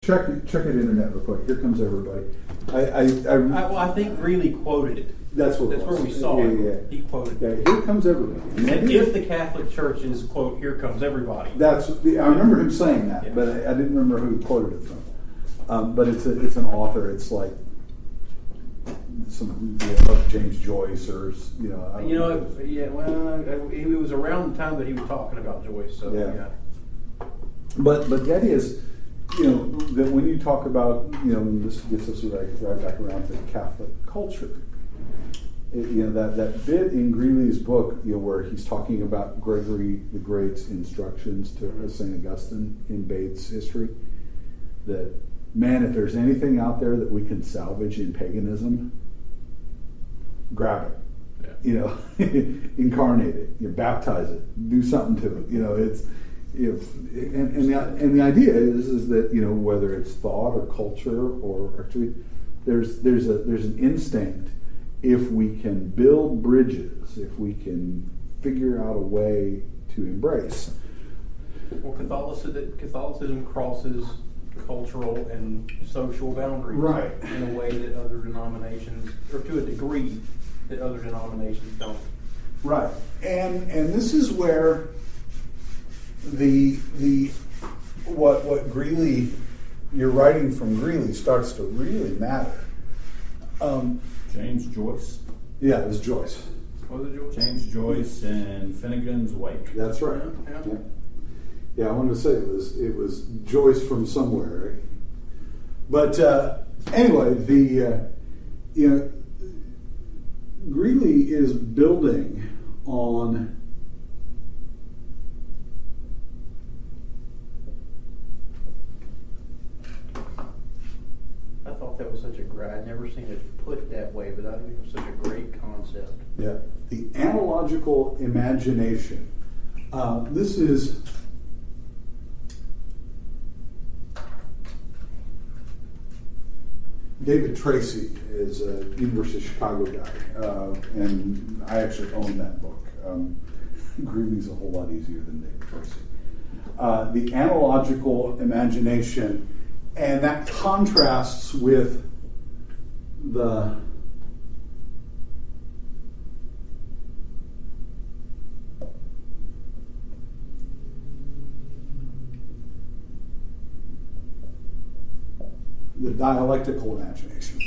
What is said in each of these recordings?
check it internet real quick. Here comes everybody. I think Greeley quoted it. That's what. That's where we saw it. Yeah. He quoted it. Here comes everybody. And if the Catholic Church is, quote, here comes everybody. I remember him saying that, yeah. but I didn't remember who he quoted it from. But it's an author. It's like some James Joyce or It was around the time that he was talking about Joyce. So yeah. But the idea is, that when you talk about, this gets us right back around to Catholic culture. That bit in Greeley's book, where he's talking about Gregory the Great's instructions to St. Augustine in Bates' history, that, man, if there's anything out there that we can salvage in paganism, grab it. Yeah. Incarnate it, baptize it, do something to it. And the idea is that whether it's thought or culture or actually there's an instinct, if we can build bridges, if we can figure out a way to embrace. Well, Catholicism crosses cultural and social boundaries, right, in a way that other denominations, or to a degree that other denominations don't. Right, and this is where what Greeley, your writing from Greeley starts to really matter. James Joyce. Yeah, it was Joyce. Was it Joyce? James Joyce and Finnegan's Wake. That's right. Yeah, I wanted to say it was Joyce from somewhere. Right? But anyway, Greeley is building on I thought that was such a great, I'd never seen it put that way, but I think it was such a great concept. Yeah, the analogical imagination. This is David Tracy is a University of Chicago guy, and I actually own that book. Greeley's a whole lot easier than David Tracy. The analogical imagination, and that contrasts with the dialectical imagination,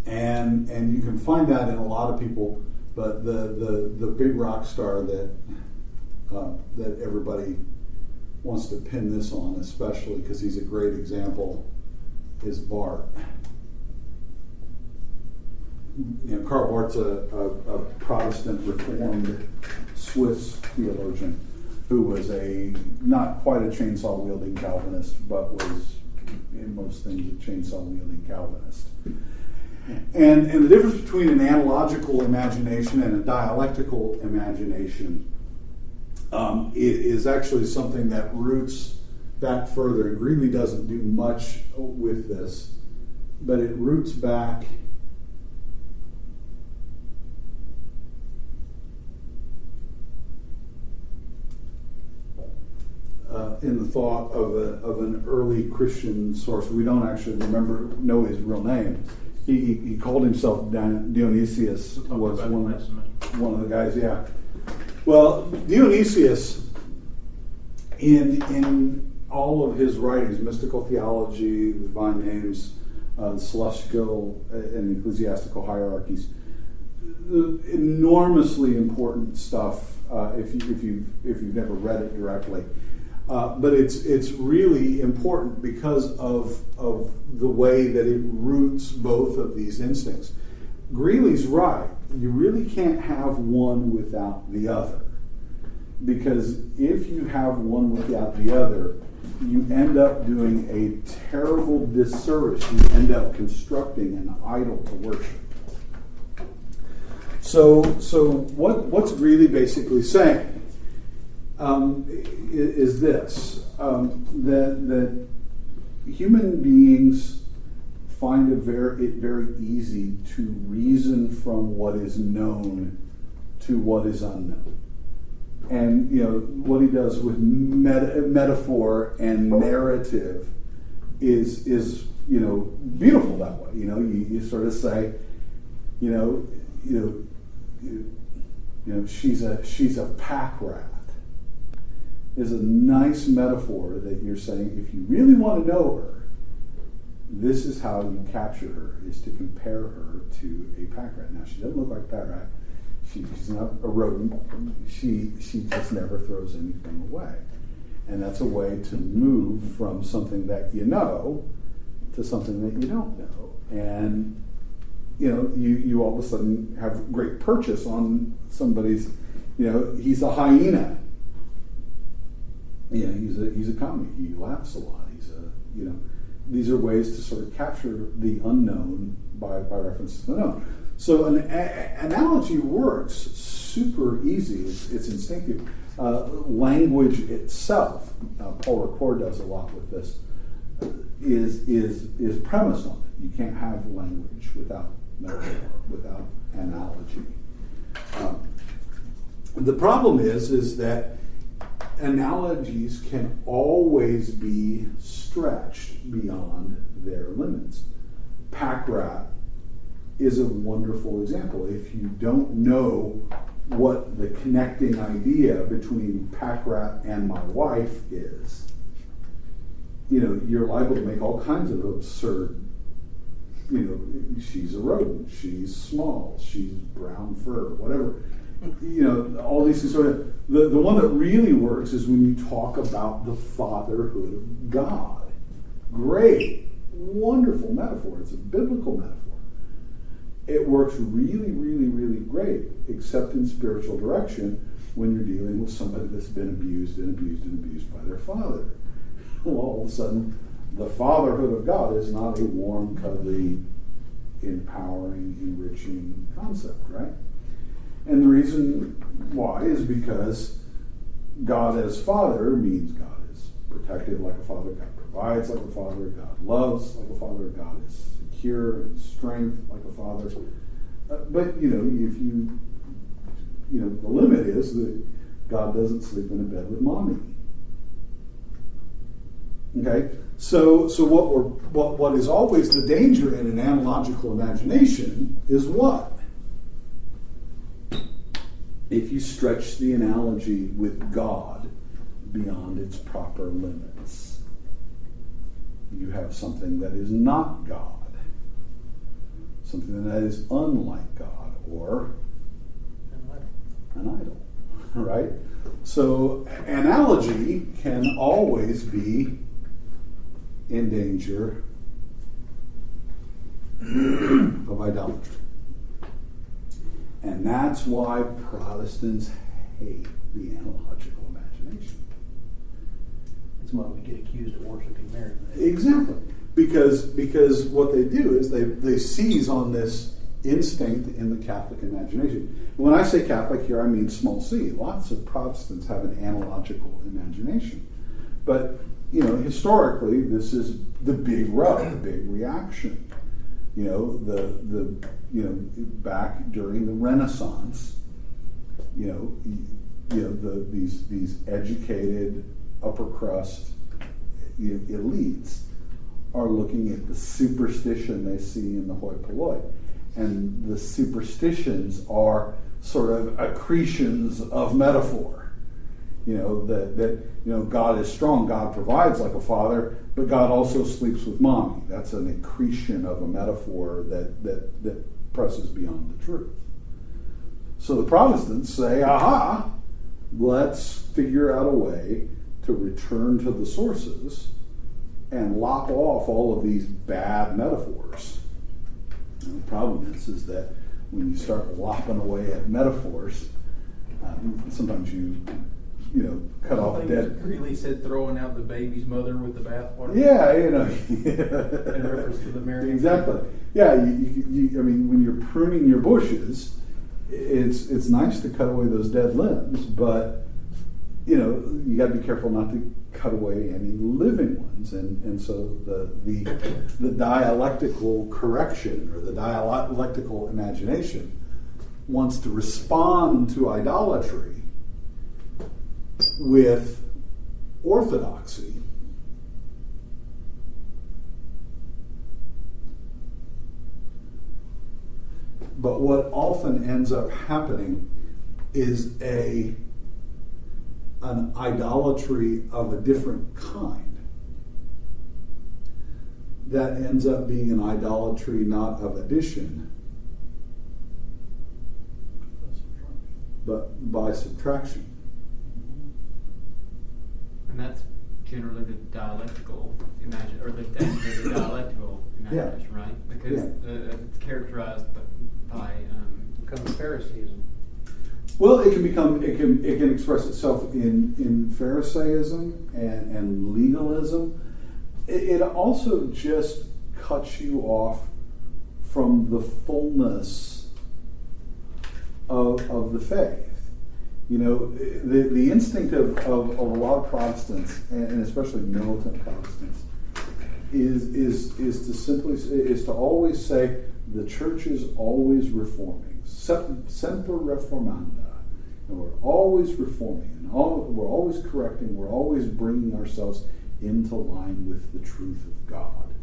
and you can find that in a lot of people. But the big rock star that everybody wants to pin this on, especially because he's a great example, is Barth. Karl Barth's a Protestant Reformed Swiss theologian who was not quite a chainsaw wielding Calvinist, but was in most things a chainsaw wielding Calvinist. And the difference between an analogical imagination and a dialectical imagination is actually something that roots back further. And Greeley doesn't do much with this, but it roots back in the thought of an early Christian source. We don't actually know his real name. He called himself Dionysius. Was one of the guys. Yeah. Well, Dionysius, in all of his writings, mystical theology, the divine names, celestial and ecclesiastical hierarchies, enormously important stuff. If you've never read it directly. But it's really important because of the way that it roots both of these instincts. Greeley's right. You really can't have one without the other. Because if you have one without the other, you end up doing a terrible disservice. You end up constructing an idol to worship. So what's Greeley basically saying? Is this that human beings find it very easy to reason from what is known to what is unknown, and what he does with metaphor and narrative is beautiful that way. You sort of say, she's a pack rat. Is a nice metaphor that you're saying if you really want to know her, this is how you capture her, is to compare her to a pack rat. Now, she doesn't look like a pack rat. She's not a rodent. She just never throws anything away. And that's a way to move from something that you know to something that you don't know. And, you all of a sudden have great purchase on somebody's, he's a hyena. He's a comic. He laughs a lot. These are ways to sort of capture the unknown by reference to the known. So an analogy works super easy. It's instinctive. Language itself, Paul Ricoeur does a lot with this, is premised on it. You can't have language without metaphor, without analogy. The problem is that analogies can always be stretched beyond their limits. Pack rat is a wonderful example. If you don't know what the connecting idea between pack rat and my wife is, you're liable to make all kinds of absurd, she's a rodent, she's small, she's brown fur, whatever. All these things. The one that really works is when you talk about the fatherhood of God. Great, wonderful metaphor. It's a biblical metaphor. It works really, really, really great, except in spiritual direction when you're dealing with somebody that's been abused and abused and abused by their father. Well, all of a sudden, the fatherhood of God is not a warm, cuddly, empowering, enriching concept, right? And the reason why is because God as Father means God is protective like a father, God provides like a father, God loves like a father, God is secure and strength like a father. But, if the limit is that God doesn't sleep in a bed with mommy. Okay? So what is always the danger in an analogical imagination is what? If you stretch the analogy with God beyond its proper limits, you have something that is not God, something that is unlike God, or an idol, right? So analogy can always be in danger of idolatry. And that's why Protestants hate the analogical imagination. That's why we get accused of worshiping Mary. Exactly. Because what they do is they seize on this instinct in the Catholic imagination. When I say Catholic here, I mean small c. Lots of Protestants have an analogical imagination. But, historically, this is the big rub, the big reaction. Back during the Renaissance, these educated upper crust elites are looking at the superstition they see in the hoi polloi, and the superstitions are sort of accretions of metaphor. That God is strong, God provides like a father, but God also sleeps with mommy. That's an accretion of a metaphor that presses beyond the truth. So the Protestants say, aha, let's figure out a way to return to the sources and lop off all of these bad metaphors. And the problem is that when you start lopping away at metaphors, sometimes you cut off dead. Greeley said throwing out the baby's mother with the bathwater. Yeah, In reference to the Mary. Exactly. Yeah, when you're pruning your bushes, it's nice to cut away those dead limbs, but you got to be careful not to cut away any living ones, and so the dialectical correction or the dialectical imagination wants to respond to idolatry with orthodoxy, But what often ends up happening is an idolatry of a different kind that ends up being an idolatry not of addition, but by subtraction. And that's generally the dialectical or the danger of the dialectical imagination, right? Because it's characterized by becomes Phariseeism. Well, it can express itself in Pharisaism and legalism. It also just cuts you off from the fullness of the faith. You know, the instinct of a lot of Protestants, and especially militant Protestants, is to always say the church is always reforming, semper reformanda. And we're always reforming, and we're always correcting, we're always bringing ourselves into line with the truth of God.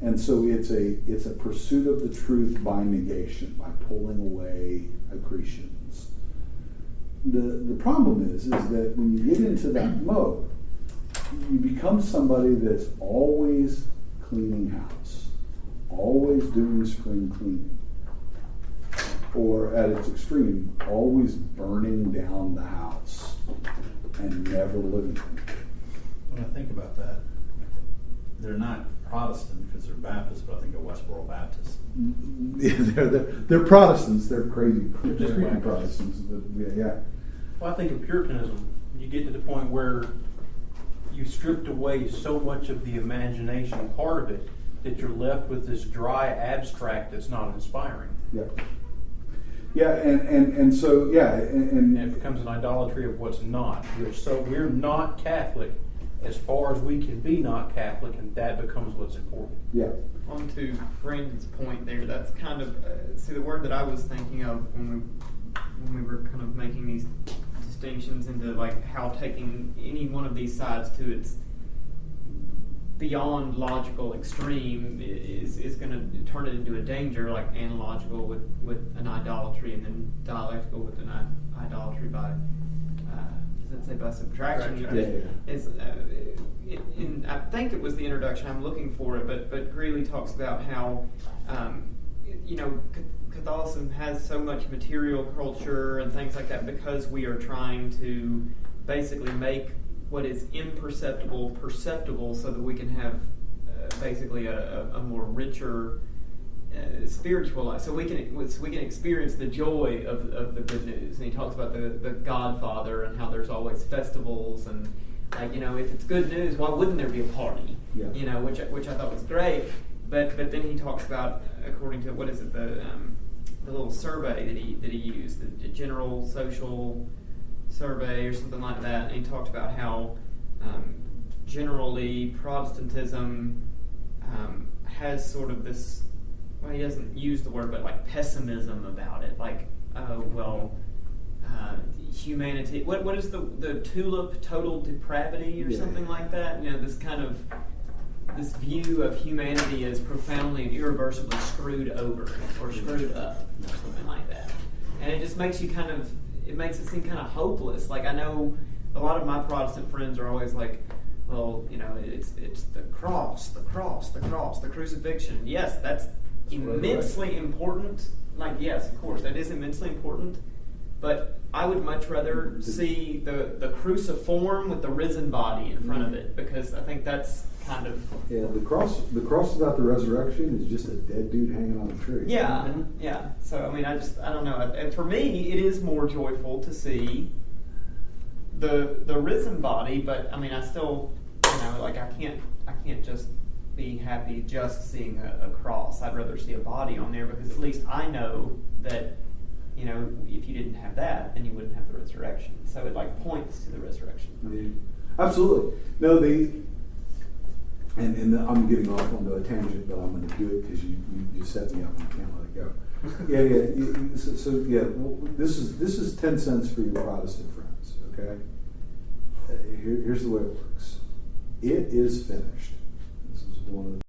And so it's a pursuit of the truth by negation, by pulling away accretions. The problem is that when you get into that mode, you become somebody that's always cleaning house, always doing spring cleaning, or at its extreme, always burning down the house and never living in it. When I think about that, they're not Protestant because they're Baptist, but I think of Westboro Baptist. They're Protestants. They're crazy. They're just crazy wackos. Protestants. Yeah. Well, I think of Puritanism. You get to the point where you stripped away so much of the imagination part of it that you're left with this dry abstract that's not inspiring. Yeah. Yeah, and so And it becomes an idolatry of what's not. We're not Catholic as far as we can be not Catholic, and that becomes what's important. yeah. On to Brandon's point there, that's kind of see the word that I was thinking of when we were kind of making these distinctions into like how taking any one of these sides to its beyond logical extreme is going to turn it into a danger, like analogical with an idolatry, and then dialectical with an idolatry by let's say by subtraction. I think it was the introduction. I'm looking for it, but Greeley talks about how Catholicism has so much material culture and things like that because we are trying to basically make what is imperceptible perceptible, so that we can have basically a more richer spiritual life. So we can experience the joy of the good news. And he talks about the Godfather and how there's always festivals and if it's good news, why wouldn't there be a party? Yeah. Which I thought was great. But then he talks about, according to the little survey that he used, the General Social Survey or something like that, and he talked about how generally Protestantism has sort of this, well, he doesn't use the word, but like pessimism about it, like, humanity, what is the tulip, total depravity or something like that, this kind of this view of humanity as profoundly and irreversibly screwed over or screwed up or something like that. And it just makes you it makes it seem kind of hopeless. Like, I know a lot of my Protestant friends are always like, well, it's the cross, the crucifixion. Yes, that's immensely important. Like, yes, of course, that is immensely important. But I would much rather see the cruciform with the risen body in front of it, because I think that's kind of... Yeah, the cross without the resurrection is just a dead dude hanging on a tree. Yeah, yeah. So, I mean, I don't know. And for me, it is more joyful to see the risen body, but, I mean, I still, I can't just be happy just seeing a cross. I'd rather see a body on there, because at least I know that, if you didn't have that, then you wouldn't have the resurrection. So it points to the resurrection. Yeah. Absolutely. No, and I'm getting off onto a tangent, but I'm going to do it because you set me up and I can't let it go. Yeah. This is 10 cents for your Protestant friends. Okay. Here's the way it works. It is finished. This is one of